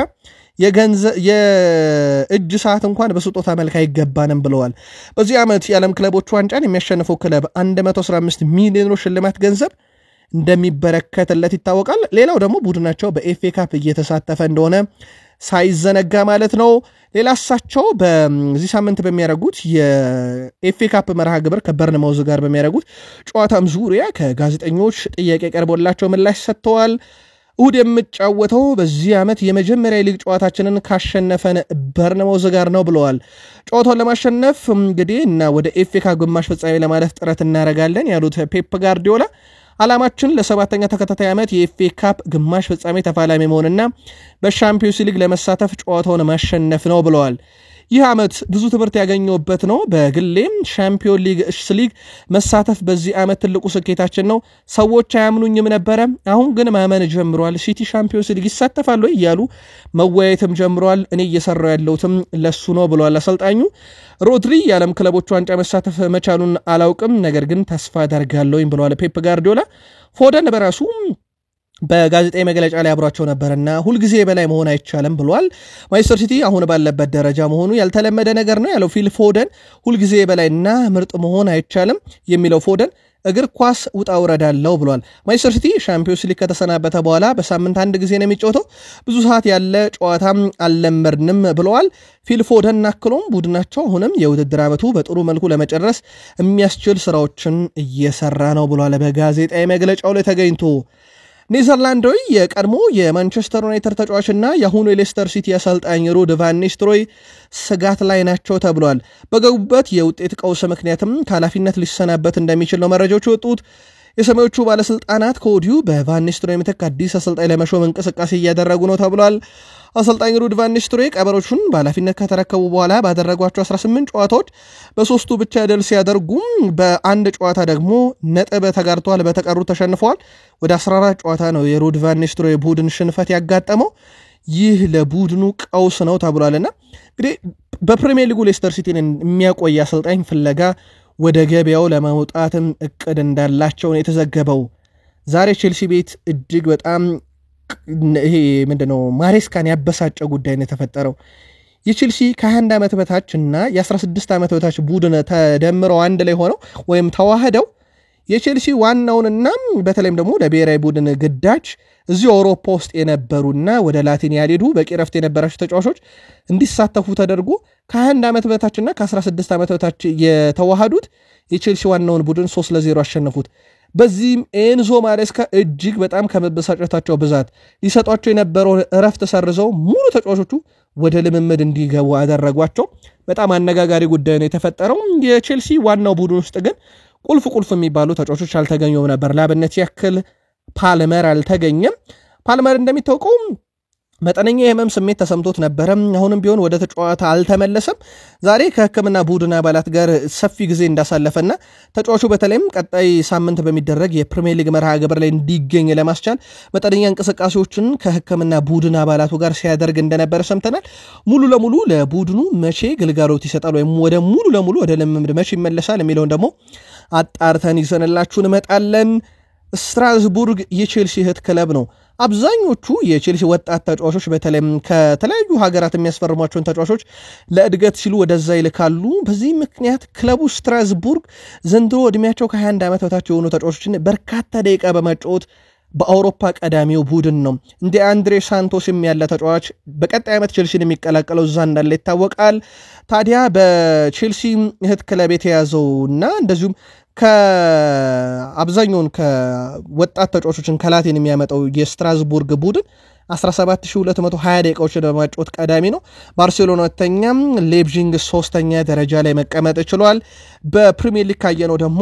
Speaker 1: የእጅ ሰዓት እንኳን በስጦታ መልክ አይገባንም ብለዋል። በዚህ ዓመት የዓለም ክለቦች ዋንጫን የሚያሸንፈው ክለብ 115 ሚሊዮን ሽልማት ገንዘብ እንደሚበረከትለት ይታወቃል። ሌላው ደግሞ ቡድናቸው በኤፍኤ ካፕ እየተሳተፈ እንደሆነ ሳይዘነጋ ማለት ነው። ሌላ እሳቸው በዚህ ሳምንት በሚያደርጉት የኤፍኤ ካፕ መርሃ ግብር ከበርንማውዝ ጋር በሚያደርጉት ጨዋታም ዙሪያ ከጋዜጠኞች ጥያቄ ቀርቦላቸው ምላሽ ሰጥተዋል። እሁድ የምጫወተው በዚህ ዓመት የመጀመሪያ ሊግ ጨዋታችንን ካሸነፈን በርንማውዝ ጋር ነው ብለዋል። ጨዋታውን ለማሸነፍ እንግዲህ እና ወደ ኤፍኤ ካፕ ግማሽ ፍጻሜ ለማለፍ ጥረት እናደርጋለን ያሉት ፔፕ ጋርዲዮላ ዓላማችን ለሰባተኛ ተከታታይ ዓመት የኤፍኤ ካፕ ግማሽ ፍጻሜ ተፋላሚ መሆንና በሻምፒዮንስ ሊግ ለመሳተፍ ጨዋታውን ማሸነፍ ነው ብለዋል። ይህ ዓመት ብዙ ትምህርት ያገኘውበት ነው። በግሌም ሻምፒዮን ሊግ መሳተፍ በዚህ ዓመት ትልቁ ስኬታችን ነው። ሰዎች አያምኑኝም ነበረ፣ አሁን ግን ማመን ጀምሯል። ሲቲ ሻምፒዮንስ ሊግ ይሳተፋሉ እያሉ መወያየትም ጀምሯል። እኔ እየሰራው ያለሁትም ለሱ ነው ብለዋል አሰልጣኙ። ሮድሪ የዓለም ክለቦች ዋንጫ መሳተፍ መቻሉን አላውቅም፣ ነገር ግን ተስፋ አደርጋለሁ ብለዋል ፔፕ ጋርዲዮላ። ፎደን በራሱ በጋዜጣዊ መግለጫ ላይ አብሯቸው ነበርና ሁልጊዜ በላይ መሆን አይቻልም ብሏል። ማንቸስተር ሲቲ አሁን ባለበት ደረጃ መሆኑ ያልተለመደ ነገር ነው ያለው ፊል ፎደን ሁልጊዜ በላይና ምርጥ መሆን አይቻልም የሚለው ፎደን እግር ኳስ ውጣ ውረዳለው ብሏል። ማንቸስተር ሲቲ ሻምፒዮንስ ሊግ ከተሰናበተ በኋላ በሳምንት አንድ ጊዜ ነው የሚጫወተው፣ ብዙ ሰዓት ያለ ጨዋታም አልለመድንም ብለዋል ፊል ፎደን። አክሎም ቡድናቸው አሁንም የውድድር ዓመቱ በጥሩ መልኩ ለመጨረስ የሚያስችል ስራዎችን እየሰራ ነው ብሏል በጋዜጣዊ መግለጫው ላይ ተገኝቶ። ኔዘርላንዳዊ የቀድሞ የማንቸስተር ዩናይትድ ተጫዋችና የአሁኑ የሌስተር ሲቲ አሰልጣኝ ሩድ ቫን ኒስተልሮይ ስጋት ላይ ናቸው ተብሏል። በገቡበት የውጤት ቀውስ ምክንያትም ከኃላፊነት ሊሰናበት እንደሚችል ነው መረጃዎች የወጡት። የሰማዮቹ ባለስልጣናት ከወዲሁ በቫን ኒስተልሮይ ምትክ አዲስ አሰልጣኝ ለመሾም እንቅስቃሴ እያደረጉ ነው ተብሏል። አሰልጣኝ ሩድ ቫን ኒስተልሮይ ቀበሮቹን በኃላፊነት ከተረከቡ በኋላ ባደረጓቸው 18 ጨዋታዎች በሶስቱ ብቻ ድል ሲያደርጉም በአንድ ጨዋታ ደግሞ ነጥብ ተጋርተዋል፣ በተቀሩ ተሸንፈዋል። ወደ 14 ጨዋታ ነው የሩድ ቫን ኒስተልሮይ ቡድን ሽንፈት ያጋጠመው። ይህ ለቡድኑ ቀውስ ነው ተብሏልና እንግዲህ በፕሪሚየር ሊጉ ሌስተር ሲቲን የሚያቆይ አሰልጣኝ ፍለጋ ወደ ገበያው ለማውጣትም እቅድ እንዳላቸው ነው የተዘገበው። ዛሬ ቼልሲ ቤት እጅግ በጣም ይሄ ምንድነው ማሬስካን ያበሳጨ ጉዳይ ነው የተፈጠረው። የቼልሲ ከ21 ዓመት በታች እና የ16 ዓመት በታች ቡድን ተደምረው አንድ ላይ ሆነው ወይም ተዋህደው የቼልሲ ዋናውንና በተለይም ደግሞ ለብሔራዊ ቡድን ግዳጅ እዚህ አውሮፓ ውስጥ የነበሩና ወደ ላቲን ያልሄዱ በቂ ረፍት የነበራቸው ተጫዋቾች እንዲሳተፉ ተደርጎ ከ21 ዓመት በታችና ከ16 ዓመት በታች የተዋሃዱት የቼልሲ ዋናውን ቡድን 3-0 አሸነፉት። በዚህም ኤንዞ ማሬስካ እጅግ በጣም ከመበሳጨታቸው ብዛት ሊሰጧቸው የነበረውን ረፍት ሰርዘው ሙሉ ተጫዋቾቹ ወደ ልምምድ እንዲገቡ አደረጓቸው። በጣም አነጋጋሪ ጉዳይ ነው የተፈጠረው። የቼልሲ ዋናው ቡድን ውስጥ ግን ቁልፍ የሚባሉ ተጫዋቾች አልተገኙም ነበር። ለአብነት ያክል ፓልመር አልተገኘም። ፓልመር እንደሚታወቀው መጠነኛ የህመም ስሜት ተሰምቶት ነበር። አሁንም ቢሆን ወደ ተጫዋታ አልተመለሰም። ዛሬ ከህክምና ቡድን አባላት ጋር ሰፊ ጊዜ እንዳሳለፈና ተጫዋቹ በተለይም ቀጣይ ሳምንት በሚደረግ የፕሪሚየር ሊግ መርሃ ግብር ላይ እንዲገኝ ለማስቻል መጠነኛ እንቅስቃሴዎችን ከህክምና ቡድን አባላቱ ጋር ሲያደርግ እንደነበረ ሰምተናል። ሙሉ ለሙሉ ለቡድኑ መቼ ግልጋሎት ይሰጣል ወይም ሙሉ ለሙሉ ወደ ልምምድ መቼ ይመለሳል የሚለውን ደግሞ አጣርተን ይዘንላችሁ እንመጣለን። ስትራስቡርግ የቼልሲ እህት ክለብ ነው። አብዛኞቹ የቼልሲ ወጣት ተጫዋቾች በተለይም ከተለያዩ ሀገራት የሚያስፈርሟቸውን ተጫዋቾች ለእድገት ሲሉ ወደዛ ይልካሉ። በዚህ ምክንያት ክለቡ ስትራስቡርግ ዘንድሮ እድሜያቸው ከ21 ዓመት በታች የሆኑ ተጫዋቾችን በርካታ ደቂቃ በማጫወት በአውሮፓ ቀዳሚው ቡድን ነው። እንደ አንድሬ ሳንቶስም ያለ ተጫዋች በቀጣይ ዓመት ቼልሲን የሚቀላቀለው እዛ እንዳለ ይታወቃል። ታዲያ በቼልሲ እህት ክለብ የተያዘውና እንደዚሁም ከአብዛኛውን ከወጣት ተጫዋቾችን ከላቲን የሚያመጣው የስትራስቡርግ ቡድን 17220 ደቂቃዎችን በማጫወት ቀዳሚ ነው። ባርሴሎና ሁለተኛ፣ ሌፕዚግ ሶስተኛ ደረጃ ላይ መቀመጥ ችሏል። በፕሪሚየር ሊግ ካየነው ደግሞ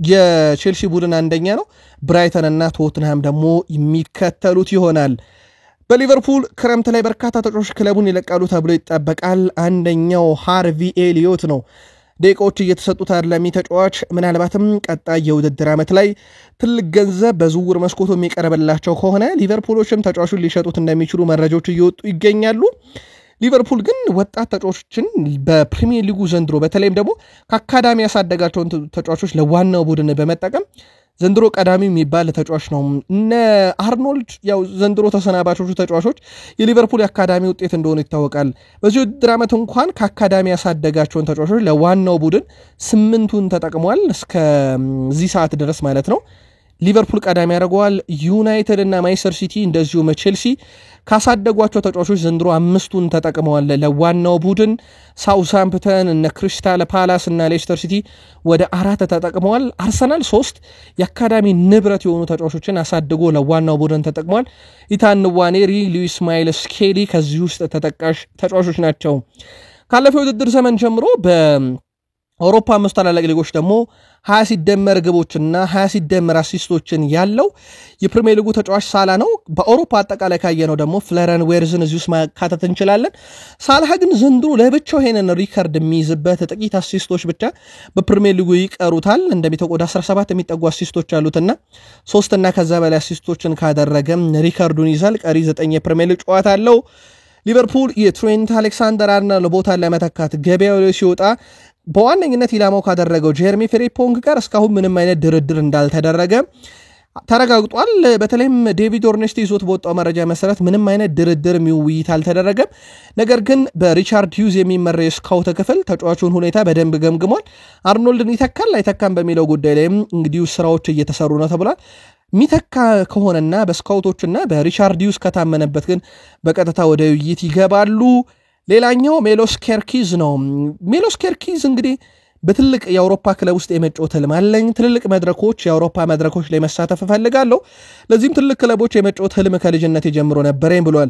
Speaker 1: የቼልሲ ቡድን አንደኛ ነው። ብራይተን እና ቶትንሃም ደግሞ የሚከተሉት ይሆናል። በሊቨርፑል ክረምት ላይ በርካታ ተጫዋቾች ክለቡን ይለቃሉ ተብሎ ይጠበቃል። አንደኛው ሃርቪ ኤሊዮት ነው። ደቂቃዎች እየተሰጡት አይደለም። ተጫዋች ምናልባትም ቀጣይ የውድድር ዓመት ላይ ትልቅ ገንዘብ በዝውውር መስኮቱ የሚቀርብላቸው ከሆነ ሊቨርፑሎችም ተጫዋቹን ሊሸጡት እንደሚችሉ መረጃዎች እየወጡ ይገኛሉ። ሊቨርፑል ግን ወጣት ተጫዋቾችን በፕሪሚየር ሊጉ ዘንድሮ በተለይም ደግሞ ከአካዳሚ ያሳደጋቸውን ተጫዋቾች ለዋናው ቡድን በመጠቀም ዘንድሮ ቀዳሚ የሚባል ተጫዋች ነው። እነ አርኖልድ ያው ዘንድሮ ተሰናባቾቹ ተጫዋቾች የሊቨርፑል የአካዳሚ ውጤት እንደሆኑ ይታወቃል። በዚህ ውድድር ዓመት እንኳን ከአካዳሚ ያሳደጋቸውን ተጫዋቾች ለዋናው ቡድን 8ቱን ተጠቅሟል እስከዚህ ሰዓት ድረስ ማለት ነው። ሊቨርፑል ቀዳሚ ያደርገዋል። ዩናይትድ እና ማንቸስተር ሲቲ እንደዚሁም ቼልሲ ካሳደጓቸው ተጫዋቾች ዘንድሮ 5ቱን ተጠቅመዋል ለዋናው ቡድን። ሳውዝሃምፕተን እነ ክሪስታል ፓላስ እና ሌስተር ሲቲ ወደ 4 ተጠቅመዋል። አርሰናል 3 የአካዳሚ ንብረት የሆኑ ተጫዋቾችን አሳድጎ ለዋናው ቡድን ተጠቅመዋል። ኢታን ንዋኔሪ፣ ሉዊስ ማይልስ ስኬሊ ከዚህ ውስጥ ተጠቃሽ ተጫዋቾች ናቸው። ካለፈው ውድድር ዘመን ጀምሮ በአውሮፓ 5 ታላላቅ ሊጎች ደግሞ 20 ሲደመር ግቦችና 20 ሲደመር አሲስቶችን ያለው የፕሪሚየር ሊጉ ተጫዋች ሳላ ነው። በአውሮፓ አጠቃላይ ካየነው ደግሞ ፍለረን ዌርዝን እዚህ ውስጥ ማካተት እንችላለን። ሳላህ ግን ዘንድሮ ለብቻው ይሄንን ሪከርድ የሚይዝበት ጥቂት አሲስቶች ብቻ በፕሪሚየር ሊጉ ይቀሩታል። እንደሚታወቀው ወደ 17 የሚጠጉ አሲስቶች አሉትና 3 እና ከዛ በላይ አሲስቶችን ካደረገም ሪከርዱን ይዛል። ቀሪ 9 የፕሪሚየር ሊግ ጨዋታ አለው። ሊቨርፑል የትሬንት አሌክሳንደር-አርኖልድ ቦታን ለመተካት ገበያው ላይ ሲወጣ በዋነኝነት ኢላማው ካደረገው ጀርሚ ፍሪምፖንግ ጋር እስካሁን ምንም አይነት ድርድር እንዳልተደረገ ተረጋግጧል። በተለይም ዴቪድ ኦርኔስቲ ይዞት በወጣው መረጃ መሰረት ምንም አይነት ድርድር ውይይት አልተደረገም። ነገር ግን በሪቻርድ ሂውዝ የሚመራው የስካውት ክፍል ተጫዋቹን ሁኔታ በደንብ ገምግሟል። አርኖልድን ይተካል አይተካም በሚለው ጉዳይ ላይም እንግዲህ ስራዎች እየተሰሩ ነው ተብሏል። ሚተካ ከሆነና በስካውቶችና በሪቻርድ ሂውዝ ከታመነበት ግን በቀጥታ ወደ ውይይት ይገባሉ። ሌላኛው ሜሎስ ኬርኪዝ ነው። ሜሎስ ኬርኪዝ እንግዲህ በትልቅ የአውሮፓ ክለብ ውስጥ የመጫወት ህልም አለኝ። ትልልቅ መድረኮች የአውሮፓ መድረኮች ላይ መሳተፍ እፈልጋለሁ። ለዚህም ትልቅ ክለቦች የመጫወት ህልም ከልጅነት ጀምሮ ነበረኝ ብሏል።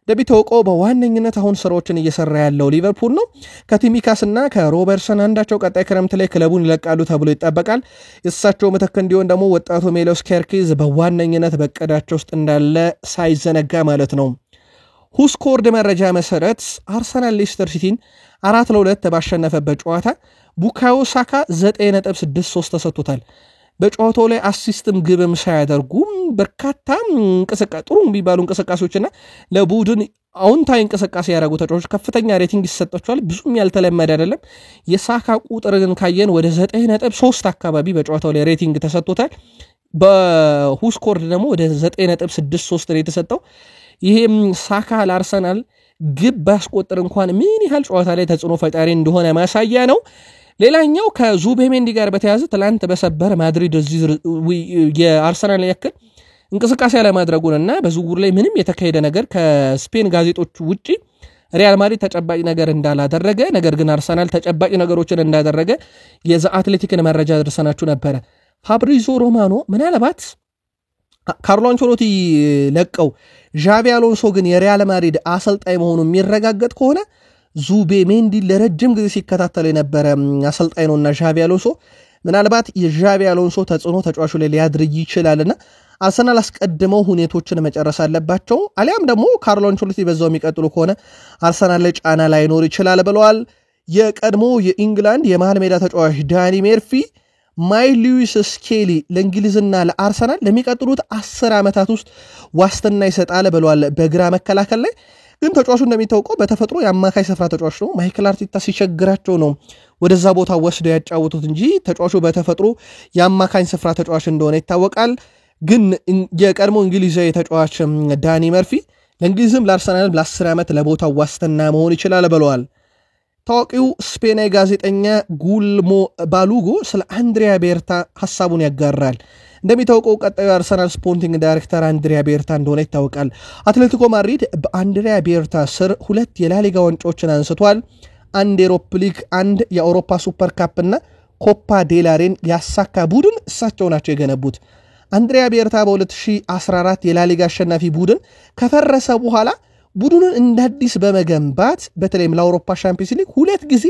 Speaker 1: እንደሚታወቀው በዋነኝነት አሁን ስራዎችን እየሰራ ያለው ሊቨርፑል ነው። ከቲሚካስና ከሮበርትሰን አንዳቸው ቀጣይ ክረምት ላይ ክለቡን ይለቃሉ ተብሎ ይጠበቃል። የእሳቸው ምትክ እንዲሆን ደግሞ ወጣቱ ሜሎስ ኬርኪዝ በዋነኝነት በቀዳቸው ውስጥ እንዳለ ሳይዘነጋ ማለት ነው። ሁስኮርድ መረጃ መሰረት አርሰናል ሌስተር ሲቲን 4-2 ባሸነፈበት ጨዋታ ቡካዮ ሳካ 9.63 ተሰጥቶታል። በጨዋታው ላይ አሲስትም ግብም ሳያደርጉም በርካታ ጥሩ የሚባሉ እንቅስቃሴዎችና ለቡድን አውንታዊ እንቅስቃሴ ያደረጉ ተጫዋቾች ከፍተኛ ሬቲንግ ይሰጣቸዋል። ብዙም ያልተለመደ አይደለም። የሳካ ቁጥርን ካየን ወደ 9.3 አካባቢ በጨዋታው ላይ ሬቲንግ ተሰጥቶታል። በሁስኮርድ ደግሞ ወደ 9.63 ነው የተሰጠው። ይሄም ሳካ ለአርሰናል ግብ ባስቆጥር እንኳን ምን ያህል ጨዋታ ላይ ተጽዕኖ ፈጣሪ እንደሆነ ማሳያ ነው። ሌላኛው ከዙቤሜንዲ ጋር በተያያዘ ትላንት በሰበር ማድሪድ የአርሰናል ያክል እንቅስቃሴ ያለማድረጉንና በዝውውር ላይ ምንም የተካሄደ ነገር ከስፔን ጋዜጦች ውጪ ሪያል ማድሪድ ተጨባጭ ነገር እንዳላደረገ ነገር ግን አርሰናል ተጨባጭ ነገሮችን እንዳደረገ የዘ አትሌቲክን መረጃ ደርሰናችሁ ነበረ። ፋብሪዞ ሮማኖ ምናልባት ካርሎ አንቸሎቲ ለቀው ዣቪ አሎንሶ ግን የሪያል ማድሪድ አሰልጣኝ መሆኑ የሚረጋገጥ ከሆነ ዙቤሜንዲ ለረጅም ጊዜ ሲከታተል የነበረ አሰልጣኝ ነውና ዣቪ አሎንሶ ምናልባት የዣቪ አሎንሶ ተጽዕኖ ተጫዋቹ ላይ ሊያድርግ ይችላልና አርሰናል አስቀድመው ሁኔቶችን መጨረስ አለባቸው። አሊያም ደግሞ ካርሎ አንቸሎቲ በዛው የሚቀጥሉ ከሆነ አርሰናል ላይ ጫና ላይኖር ይችላል ብለዋል። የቀድሞ የኢንግላንድ የመሃል ሜዳ ተጫዋች ዳኒ ሜርፊ ማይ ሉዊስ ስኬሊ ለእንግሊዝና ለአርሰናል ለሚቀጥሉት 10 ዓመታት ውስጥ ዋስትና ይሰጣል ብለዋል። በግራ መከላከል ላይ ግን ተጫዋቹ እንደሚታወቀው በተፈጥሮ የአማካይ ስፍራ ተጫዋች ነው። ማይክል አርቴታ ሲቸግራቸው ነው ወደዛ ቦታ ወስደው ያጫወቱት እንጂ ተጫዋቹ በተፈጥሮ የአማካኝ ስፍራ ተጫዋች እንደሆነ ይታወቃል። ግን የቀድሞ እንግሊዛዊ ተጫዋች ዳኒ መርፊ ለእንግሊዝም ለአርሰናልም ለ10 ዓመት ለቦታው ዋስትና መሆን ይችላል ብለዋል። ታዋቂው ስፔናዊ ጋዜጠኛ ጉልሞ ባሉጎ ስለ አንድሪያ ቤርታ ሐሳቡን ያጋራል። እንደሚታወቀው ቀጣዩ አርሰናል ስፖርቲንግ ዳይሬክተር አንድሪያ ቤርታ እንደሆነ ይታወቃል። አትሌቲኮ ማድሪድ በአንድሪያ ቤርታ ስር 2 የላሊጋ ዋንጫዎችን አንስቷል። 1 የአውሮፓ ሊግ፣ 1 የአውሮፓ ሱፐር ካፕ እና ኮፓ ዴላሬን ያሳካ ቡድን እሳቸው ናቸው የገነቡት። አንድሪያ ቤርታ በ2014 የላሊጋ አሸናፊ ቡድን ከፈረሰ በኋላ ቡድኑን እንደ አዲስ በመገንባት በተለይም ለአውሮፓ ሻምፒዮንስ ሊግ 2 ጊዜ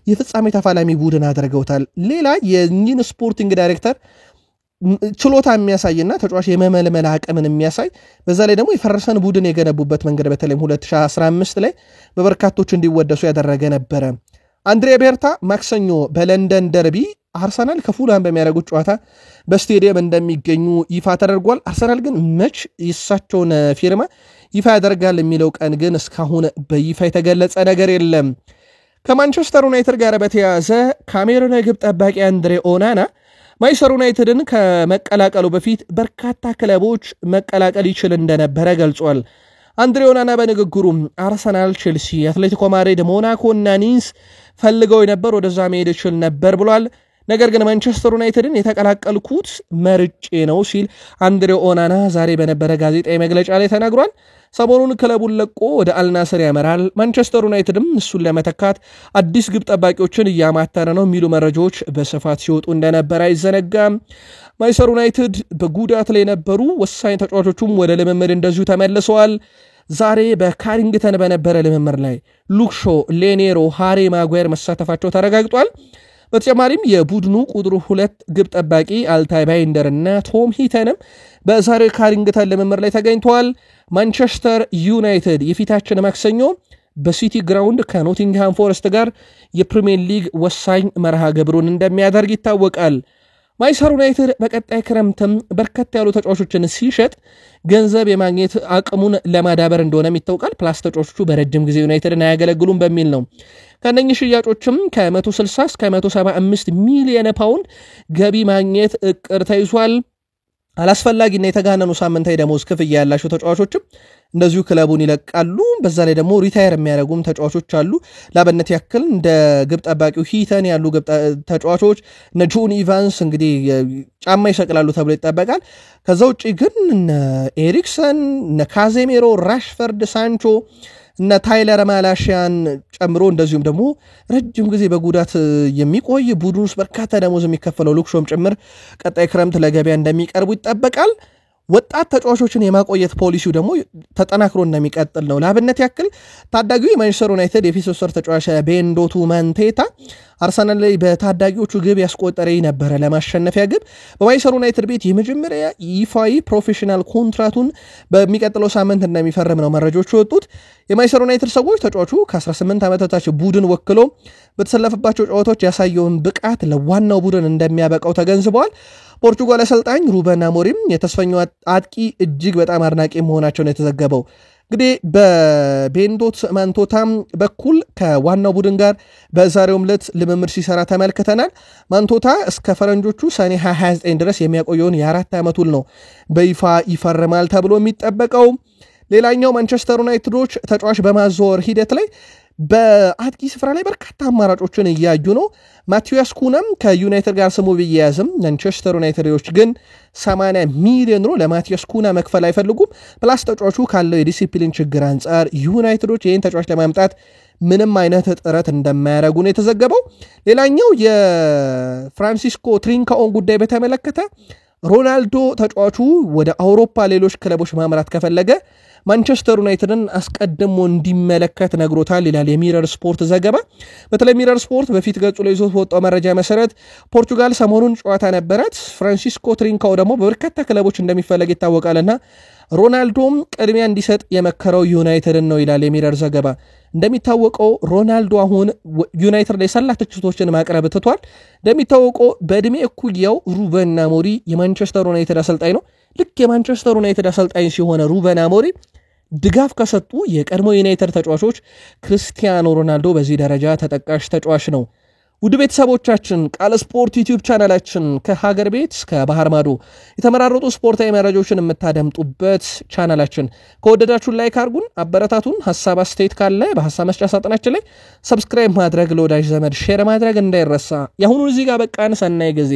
Speaker 1: የፍጻሜ ተፋላሚ ቡድን አድርገውታል። ሌላ የኒን ስፖርቲንግ ዳይሬክተር ችሎታ የሚያሳይና ተጫዋች የመመልመል አቅምን የሚያሳይ በዛ ላይ ደግሞ የፈረሰን ቡድን የገነቡበት መንገድ በተለይም 2015 ላይ በበርካቶች እንዲወደሱ ያደረገ ነበረ። አንድሪያ ቤርታ ማክሰኞ በለንደን ደርቢ አርሰናል ከፉላም በሚያደርጉት ጨዋታ በስቴዲየም እንደሚገኙ ይፋ ተደርጓል። አርሰናል ግን መች የሳቸውን ፊርማ ይፋ ያደርጋል የሚለው ቀን ግን እስካሁን በይፋ የተገለጸ ነገር የለም። ከማንቸስተር ዩናይትድ ጋር በተያያዘ ካሜሩናዊ ግብ ጠባቂ አንድሬ ኦናና ማንቸስተር ዩናይትድን ከመቀላቀሉ በፊት በርካታ ክለቦች መቀላቀል ይችል እንደነበረ ገልጿል። አንድሬ ኦናና በንግግሩም አርሰናል፣ ቼልሲ፣ አትሌቲኮ ማድሪድ፣ ሞናኮ እና ኒስ ፈልገው ነበር፣ ወደዛ መሄድ ይችል ነበር ብሏል። ነገር ግን ማንቸስተር ዩናይትድን የተቀላቀልኩት መርጬ ነው ሲል አንድሬ ኦናና ዛሬ በነበረ ጋዜጣዊ መግለጫ ላይ ተናግሯል። ሰሞኑን ክለቡን ለቆ ወደ አልናስር ያመራል። ማንቸስተር ዩናይትድም እሱን ለመተካት አዲስ ግብ ጠባቂዎችን እያማተረ ነው የሚሉ መረጃዎች በስፋት ሲወጡ እንደነበረ አይዘነጋም። ማንቸስተር ዩናይትድ በጉዳት ላይ የነበሩ ወሳኝ ተጫዋቾቹም ወደ ልምምድ እንደዚሁ ተመልሰዋል። ዛሬ በካሪንግተን በነበረ ልምምድ ላይ ሉክ ሾ፣ ሌኔሮ፣ ሃሪ ማጓየር መሳተፋቸው ተረጋግጧል። በተጨማሪም የቡድኑ ቁጥሩ 2 ግብ ጠባቂ አልታይ ባይንደር እና ቶም ሂተንም በዛሬው ካሪንግተን ልምምድ ላይ ተገኝተዋል። ማንቸስተር ዩናይትድ የፊታችን ማክሰኞ በሲቲ ግራውንድ ከኖቲንግሃም ፎረስት ጋር የፕሪሚየር ሊግ ወሳኝ መርሃ ግብሩን እንደሚያደርግ ይታወቃል። ማንቸስተር ዩናይትድ በቀጣይ ክረምትም በርከት ያሉ ተጫዋቾችን ሲሸጥ ገንዘብ የማግኘት አቅሙን ለማዳበር እንደሆነም ይታወቃል። ፕላስ ተጫዋቾቹ በረጅም ጊዜ ዩናይትድን አያገለግሉም በሚል ነው። ከነኚህ ሽያጮችም ከ160 እስከ 175 ሚሊዮን ፓውንድ ገቢ ማግኘት እቅድ ተይዟል። አላስፈላጊና የተጋነኑ ሳምንታዊ ደሞዝ ክፍያ ያላቸው ተጫዋቾችም እንደዚሁ ክለቡን ይለቃሉ። በዛ ላይ ደግሞ ሪታየር የሚያደርጉም ተጫዋቾች አሉ። ላበነት ያክል እንደ ግብ ጠባቂው ሂተን ያሉ ግብ ተጫዋቾች እነ ጆን ኢቫንስ እንግዲህ ጫማ ይሰቅላሉ ተብሎ ይጠበቃል። ከዛ ውጪ ግን እነ ኤሪክሰን፣ እነ ካዜሜሮ፣ ራሽፈርድ፣ ሳንቾ እና ታይለር ማላሺያን ጨምሮ እንደዚሁም ደግሞ ረጅም ጊዜ በጉዳት የሚቆይ ቡድን ውስጥ በርካታ ደሞዝ የሚከፈለው ሉክሾም ጭምር ቀጣይ ክረምት ለገበያ እንደሚቀርቡ ይጠበቃል። ወጣት ተጫዋቾችን የማቆየት ፖሊሲው ደግሞ ተጠናክሮ እንደሚቀጥል ነው። ለአብነት ያክል ታዳጊው የማንቸስተር ዩናይትድ የፊት ሶስት ተጫዋች ቤንዶቱ ማንቴታ አርሰናል ላይ በታዳጊዎቹ ግብ ያስቆጠረ ነበረ ለማሸነፊያ ግብ። በማንቸስተር ዩናይትድ ቤት የመጀመሪያ ይፋዊ ፕሮፌሽናል ኮንትራቱን በሚቀጥለው ሳምንት እንደሚፈርም ነው መረጃዎቹ ወጡት። የማንቸስተር ዩናይትድ ሰዎች ተጫዋቹ ከ18 ዓመታች ቡድን ወክሎ በተሰለፈባቸው ጨዋታዎች ያሳየውን ብቃት ለዋናው ቡድን እንደሚያበቃው ተገንዝበዋል። ፖርቹጋል አሰልጣኝ ሩበን አሞሪም የተስፈኛው አጥቂ እጅግ በጣም አድናቂ መሆናቸውን የተዘገበው እንግዲህ በቤንዶት ማንቶታም በኩል ከዋናው ቡድን ጋር በዛሬው ዕለት ልምምድ ሲሰራ ተመልክተናል። ማንቶታ እስከ ፈረንጆቹ ሰኔ 29 ድረስ የሚያቆየውን የ4 ዓመት ውል ነው በይፋ ይፈርማል ተብሎ የሚጠበቀው። ሌላኛው ማንቸስተር ዩናይትዶች ተጫዋች በማዘዋወር ሂደት ላይ በአጥቂ ስፍራ ላይ በርካታ አማራጮችን እያዩ ነው። ማቲያስ ኩናም ከዩናይትድ ጋር ስሙ ቢያያዝም ማንቸስተር ዩናይትዶች ግን 80 ሚሊዮን ዩሮ ለማቲያስ ኩና መክፈል አይፈልጉም። ፕላስ ተጫዋቹ ካለው የዲሲፕሊን ችግር አንጻር ዩናይትዶች ይህን ተጫዋች ለማምጣት ምንም አይነት ጥረት እንደማያደርጉ ነው የተዘገበው። ሌላኛው የፍራንሲስኮ ትሪንካኦን ጉዳይ በተመለከተ ሮናልዶ ተጫዋቹ ወደ አውሮፓ ሌሎች ክለቦች ማምራት ከፈለገ ማንቸስተር ዩናይትድን አስቀድሞ እንዲመለከት ነግሮታል ይላል የሚረር ስፖርት ዘገባ። በተለይ ሚረር ስፖርት በፊት ገጹ ላይ ይዞት ወጣው መረጃ መሰረት ፖርቱጋል ሰሞኑን ጨዋታ ነበራት። ፍራንሲስኮ ትሪንካኦ ደግሞ በበርካታ ክለቦች እንደሚፈለግ ይታወቃልና ሮናልዶም ቅድሚያ እንዲሰጥ የመከረው ዩናይትድን ነው ይላል የሚረር ዘገባ። እንደሚታወቀው ሮናልዶ አሁን ዩናይትድ ላይ ሰላ ትችቶችን ማቅረብ ትቷል። እንደሚታወቀው በእድሜ እኩያው ሩበን አሞሪም የማንቸስተር ዩናይትድ አሰልጣኝ ነው። ልክ የማንቸስተር ዩናይትድ አሰልጣኝ ሲሆን ሩበን አሞሪም ድጋፍ ከሰጡ የቀድሞ ዩናይትድ ተጫዋቾች ክርስቲያኖ ሮናልዶ በዚህ ደረጃ ተጠቃሽ ተጫዋች ነው። ውድ ቤተሰቦቻችን ቃል ስፖርት ዩቲዩብ ቻናላችን ከሀገር ቤት እስከ ባህር ማዶ የተመራረጡ ስፖርታዊ መረጃዎችን የምታደምጡበት ቻናላችን ከወደዳችሁ ላይክ አድርጉን፣ አበረታቱን። ሐሳብ አስተያየት ካለ በሐሳብ መስጫ ሳጥናችን ላይ ሰብስክራይብ ማድረግ ለወዳጅ ዘመድ ሼር ማድረግ እንዳይረሳ። ያሁኑ እዚህ ጋር በቃን። ሰናይ ጊዜ